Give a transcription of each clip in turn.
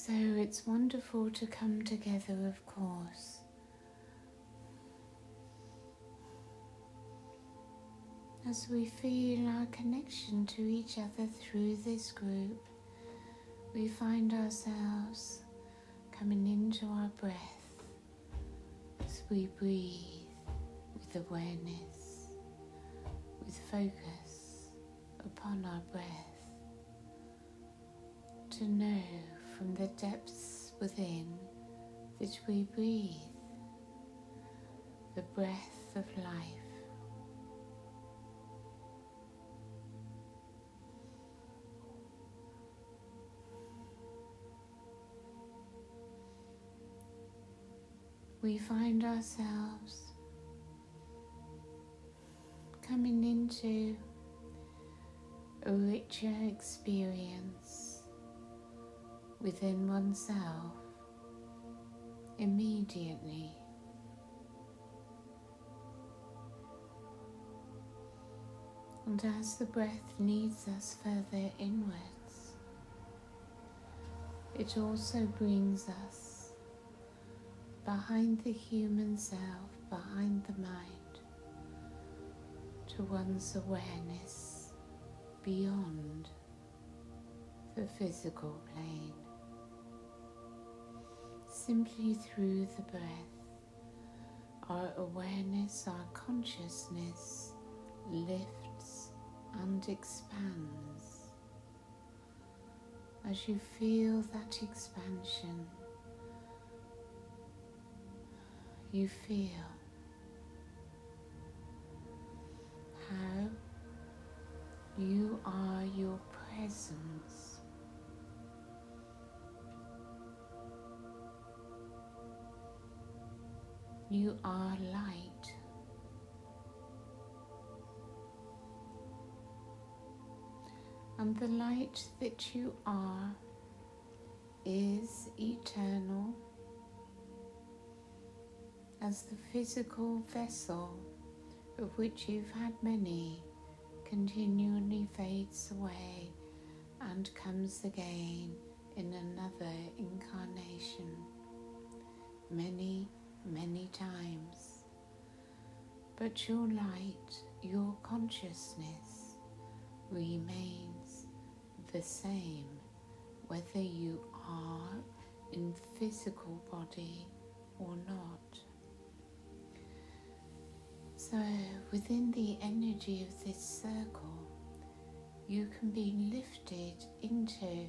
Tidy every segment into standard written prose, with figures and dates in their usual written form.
So it's wonderful to come together, of course. As we feel our connection to each other through this group, we find ourselves coming into our breath as we breathe with awareness, with focus upon our breath, to know from the depths within that we breathe the breath of life. We find ourselves coming into a richer experience within oneself immediately. And as the breath leads us further inwards, it also brings us behind the human self, behind the mind, to one's awareness beyond the physical plane. Simply through the breath, our awareness, our consciousness lifts and expands. As you feel that expansion, you feel how you are your presence. You are light. And the light that you are is eternal, as the physical vessel, of which you've had many, continually fades away and comes again in another incarnation, many, many times. But your light, your consciousness remains the same, whether you are in physical body or not. So within the energy of this circle, you can be lifted into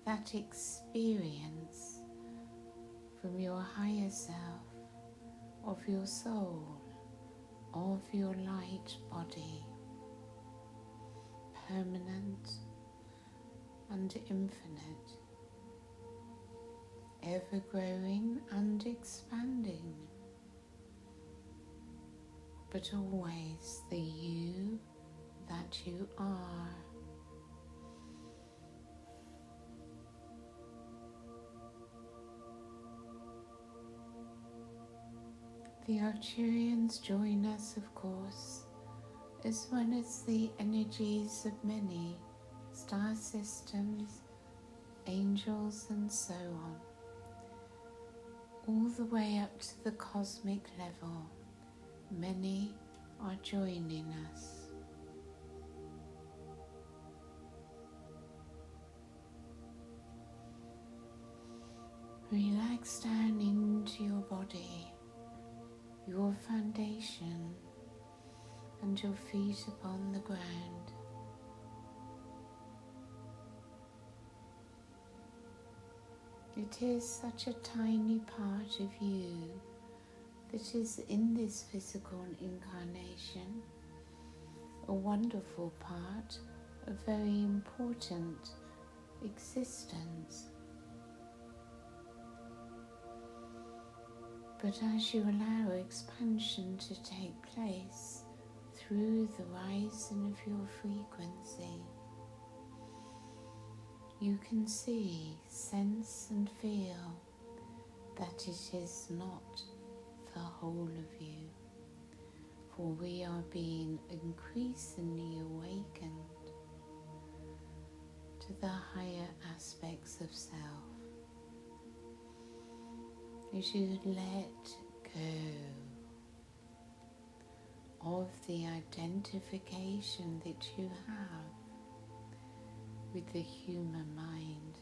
that experience from your higher self, of your soul, of your light body, permanent and infinite, ever growing and expanding, but always the you that you are. The Arcturians join us, of course, as well as the energies of many star systems, angels, and so on, all the way up to the cosmic level. Many are joining us. Relax down into your body, your foundation, and your feet upon the ground. It is such a tiny part of you that is in this physical incarnation, a wonderful part, a very important existence. But as you allow expansion to take place through the rising of your frequency, you can see, sense and feel that it is not the whole of you, for we are being increasingly awakened to the higher aspects of self, as you let go of the identification that you have with the human mind.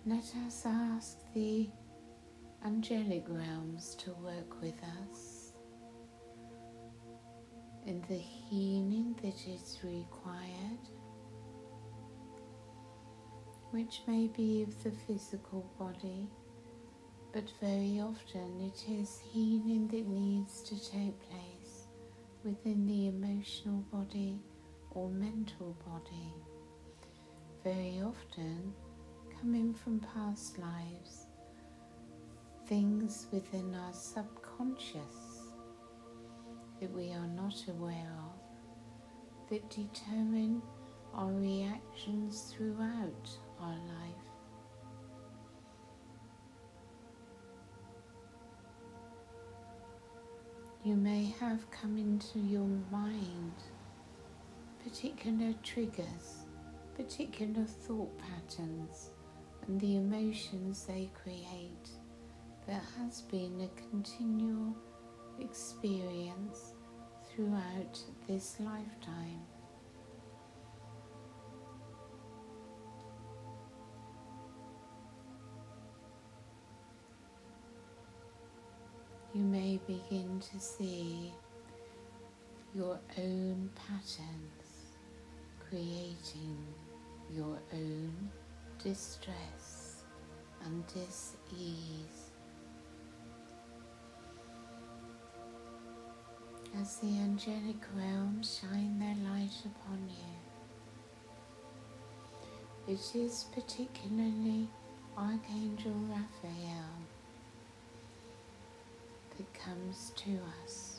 Let us ask the angelic realms to work with us in the healing that is required, which may be of the physical body, but very often it is healing that needs to take place within the emotional body or mental body, very often coming from past lives, things within our subconscious that we are not aware of that determine our reactions throughout our life. You may have come into your mind particular triggers, particular thought patterns, and the emotions they create. There has been a continual experience throughout this lifetime. You may begin to see your own patterns creating your own distress and dis-ease. As the angelic realms shine their light upon you, it is particularly Archangel Raphael that comes to us.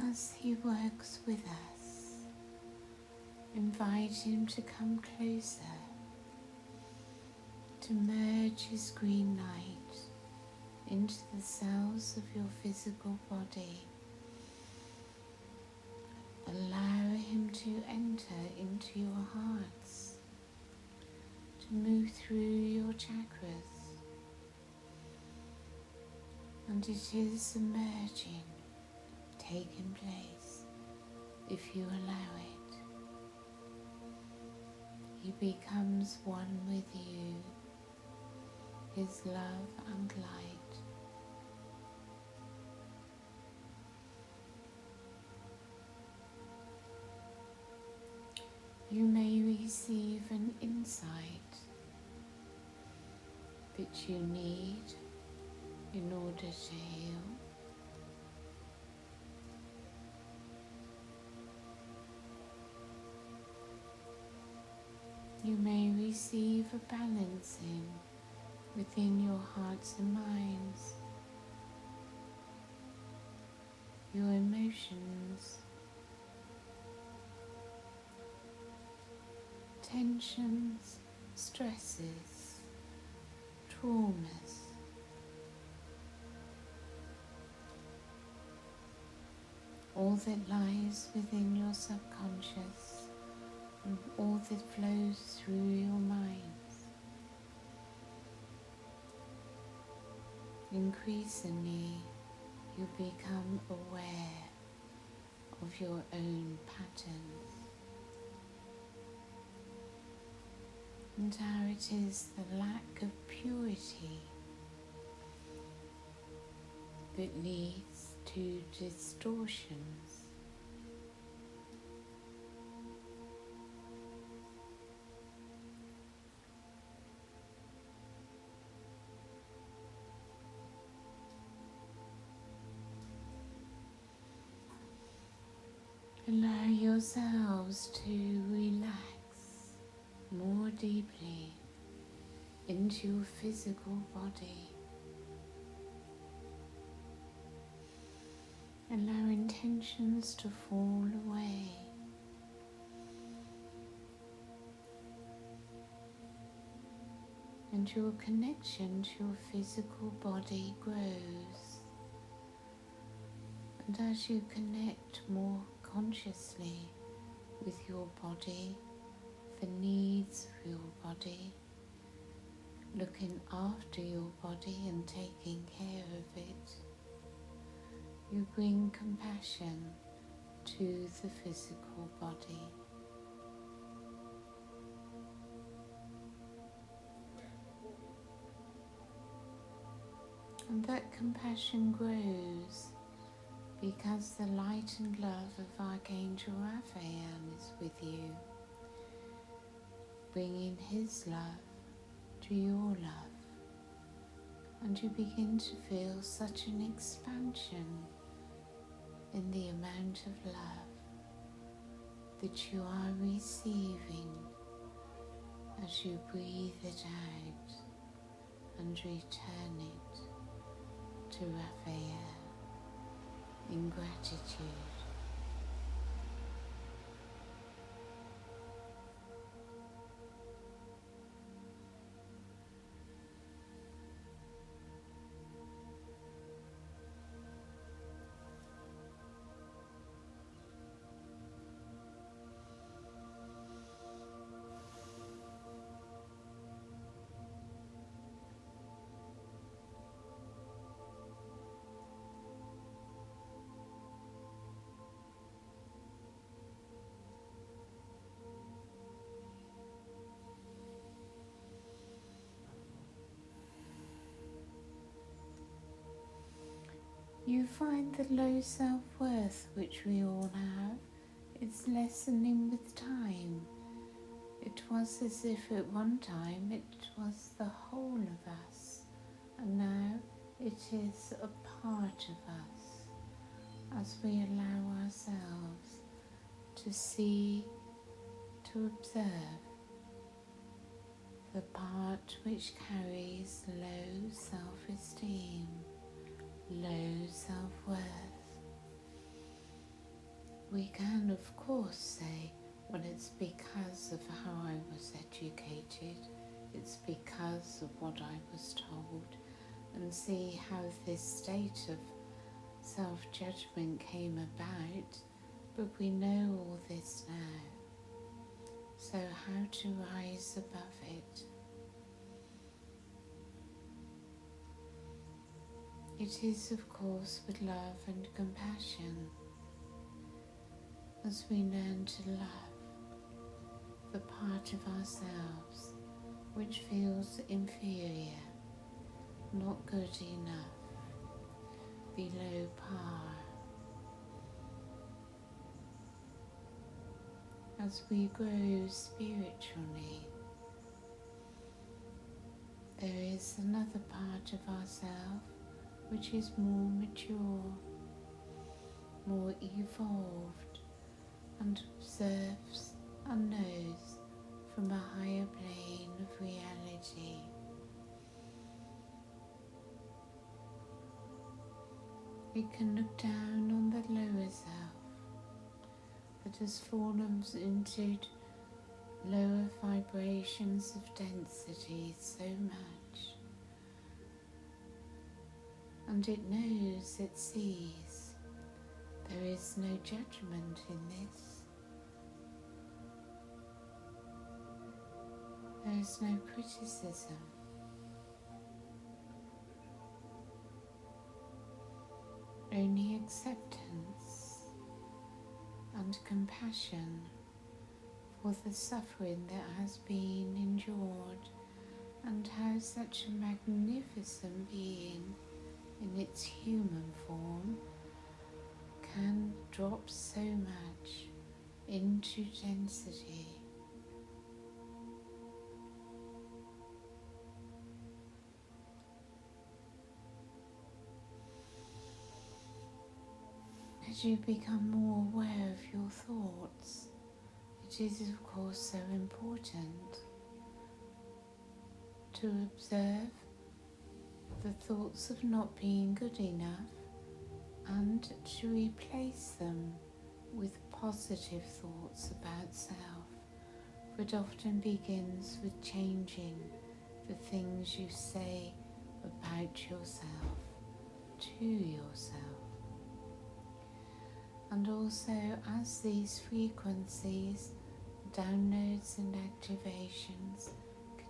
As he works with us, invite him to come closer, to merge his green light into the cells of your physical body. Allow him to enter into your hearts, to move through your chakras, and it is a merging taking place if you allow it. He becomes one with you, his love and light. You may receive an insight that you need in order to heal. You may receive a balancing within your hearts and minds, your emotions, tensions, stresses, traumas. All that lies within your subconscious, and all that flows through your minds. Increasingly, you become aware of your own patterns and how it is the lack of purity that leads to distortions Allow yourselves to relax more deeply into your physical body. Allow intentions to fall away. And your connection to your physical body grows. And as you connect more consciously with your body, the needs of your body, looking after your body and taking care of it, you bring compassion to the physical body. And that compassion grows because the light and love of Archangel Raphael is with you, bringing his love to your love. And you begin to feel such an expansion in the amount of love that you are receiving as you breathe it out and return it to Raphael in gratitude. You find the low self-worth which we all have is lessening with time. It was as if at one time it was the whole of us, and now it is a part of us as we allow ourselves to see, to observe the part which carries low self-esteem, low self-worth. We can of course say, well, it's because of how I was educated, it's because of what I was told, and see how this state of self-judgment came about, but we know all this now. So how to rise above it? It is, of course, with love and compassion, as we learn to love the part of ourselves which feels inferior, not good enough, below par. As we grow spiritually, there is another part of ourselves which is more mature, more evolved, and observes and knows from a higher plane of reality. It can look down on the lower self that has fallen into lower vibrations of density so much. And it knows, it sees, there is no judgment in this. There is no criticism. Only acceptance and compassion for the suffering that has been endured, and how such a magnificent being in its human form can drop so much into density. as you become more aware of your thoughts, it is of course so important to observe the thoughts of not being good enough and to replace them with positive thoughts about self. For it often begins with changing the things you say about yourself to yourself. And also, as these frequencies, downloads and activations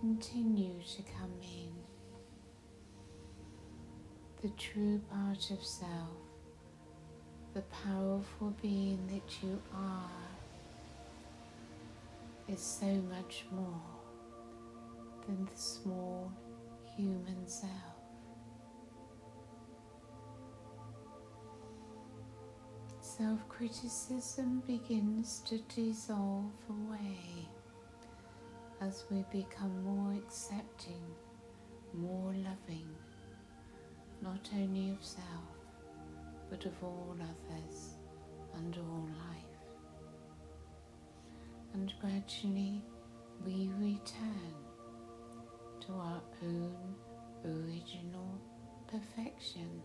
continue to come in, the true part of self, the powerful being that you are, is so much more than the small human self. Self-criticism begins to dissolve away as we become more accepting, more loving, not only of self, but of all others and all life. And gradually we return to our own original perfection.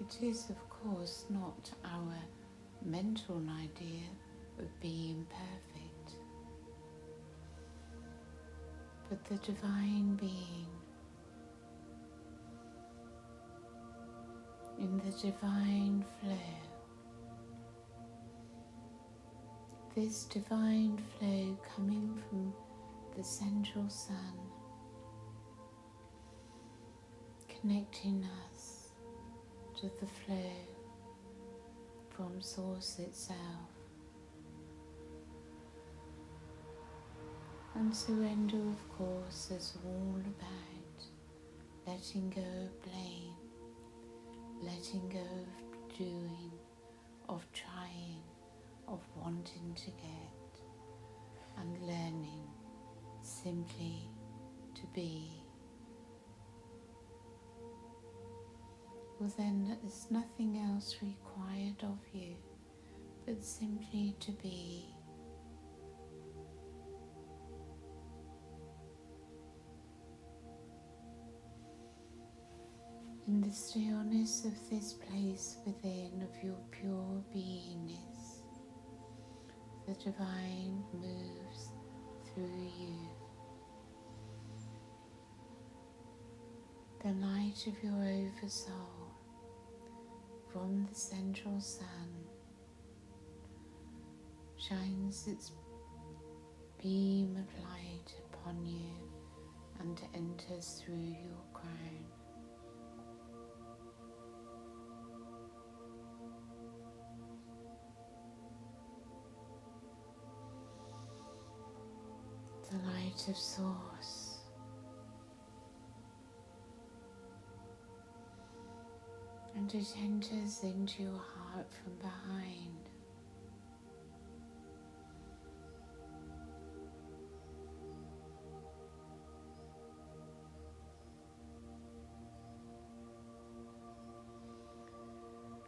It is, of course, not our mental idea of being perfect, but the divine being in the divine flow. This divine flow coming from the central sun, connecting us to the flow from Source itself. And surrender, of course, is all about letting go of blame, letting go of doing, of trying, of wanting to get, and learning simply to be. Well, then there's nothing else required of you but simply to be. In the stillness of this place within of your pure beingness, the divine moves through you. The light of your oversoul from the central sun shines its beam of light upon you and enters through your crown. The light of Source and it enters into your heart from behind.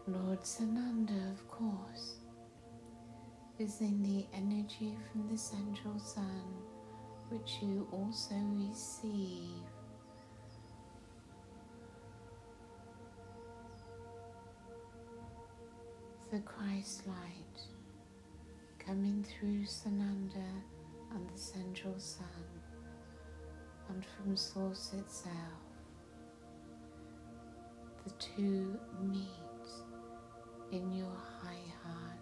Lord Sananda, of course, is in the energy from the central sun, which you also receive. The Christ light coming through Sananda and the central sun, and from Source itself. The two meet in your high heart.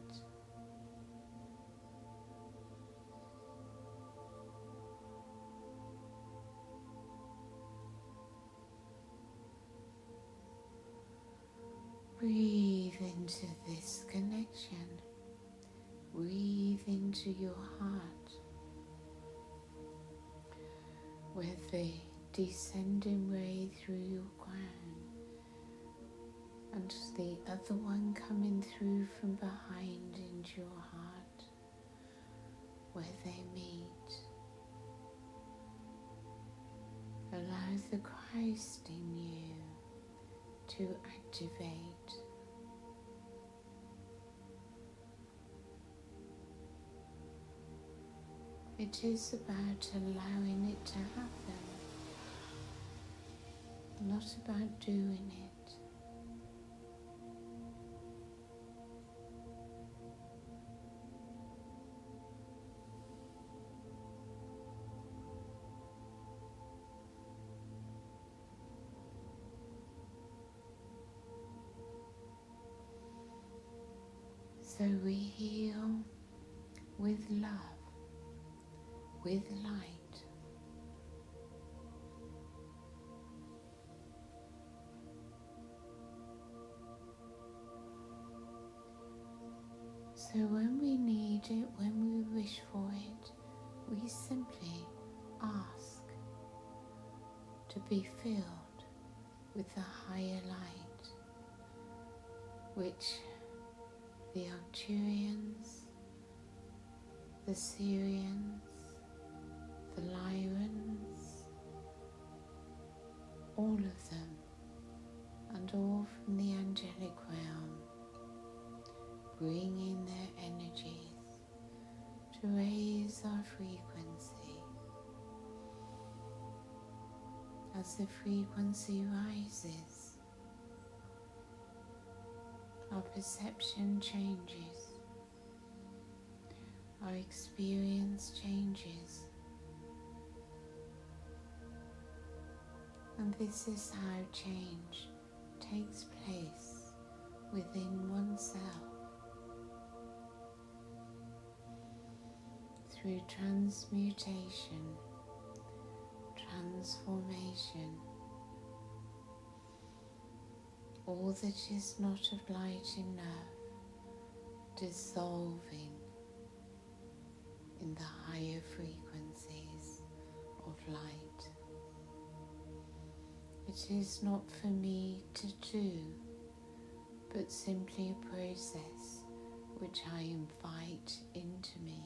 Breathe into this connection. Breathe into your heart, with the descending ray through your crown, and the other one coming through from behind into your heart, where they meet. boosting you to activate. It is about allowing it to happen, not about doing it. So we heal with love, with light. So when we need it, when we wish for it, we simply ask to be filled with the higher light, which the Arcturians, the Sirians, the Lyrans, all of them, and all from the angelic realm, bring in their energies to raise our frequency. As the frequency rises, our perception changes, our experience changes, and this is how change takes place within oneself through transmutation, transformation. All that is not of light enough dissolving in the higher frequencies of light. It is not for me to do, but simply a process which I invite into me,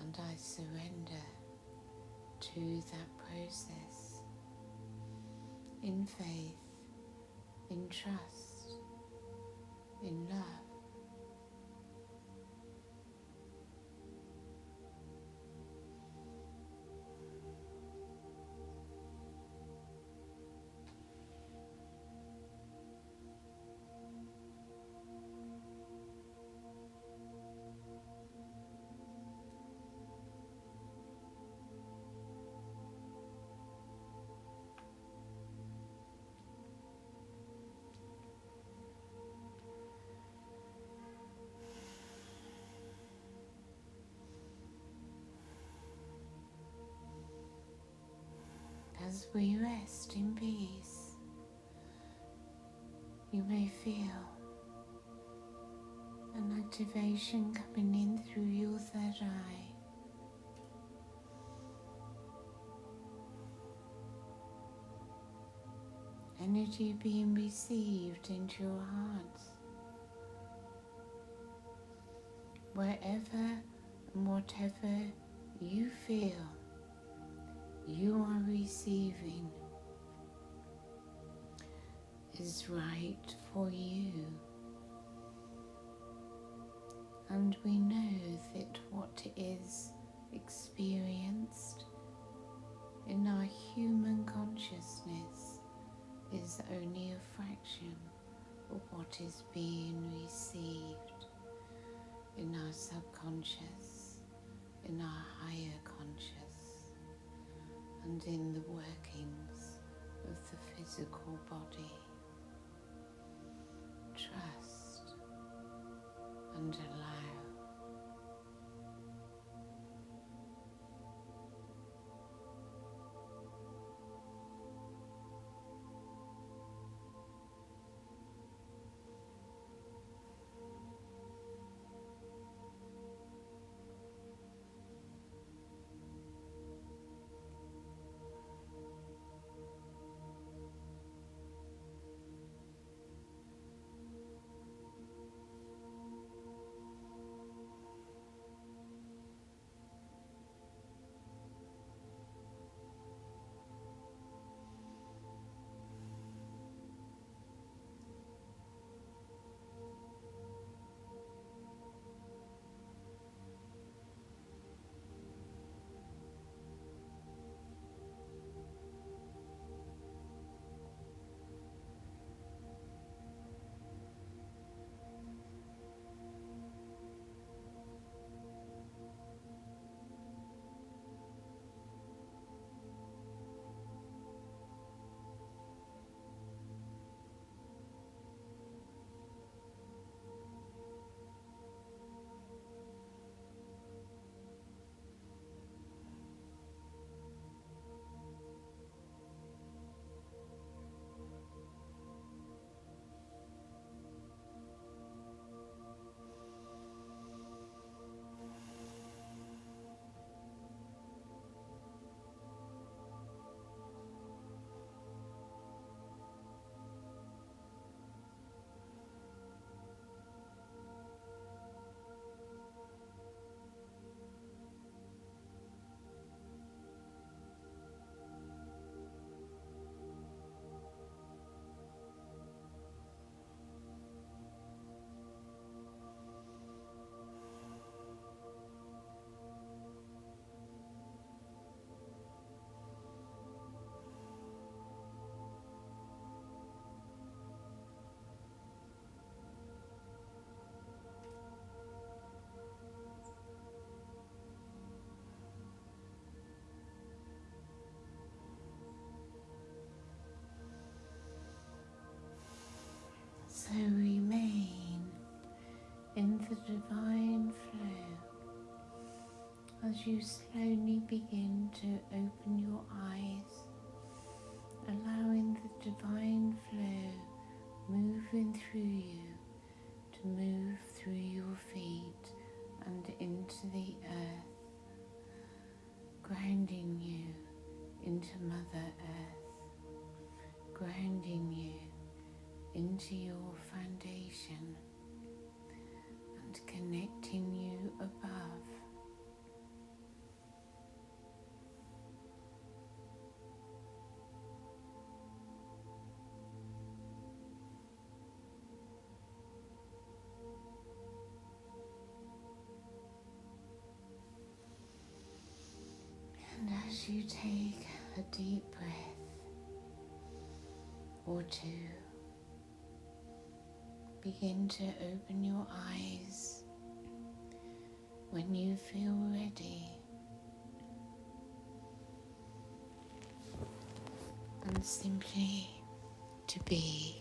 and I surrender to that process in faith, in trust, in love. As we rest in peace, you may feel an activation coming in through your third eye. Energy being received into your heart. Wherever and whatever you feel, you are receiving is right for you. And we know that what is experienced in our human consciousness is only a fraction of what is being received in our subconscious, in our higher conscious, and in the workings of the physical body. Trust and allow. So remain in the divine flow as you slowly begin to open your eyes, allowing the divine flow moving through you to move through your feet and into the earth, grounding you into Mother Earth, grounding you into your foundation and connecting you above. And as you take a deep breath or two, begin to open your eyes when you feel ready, and simply to be.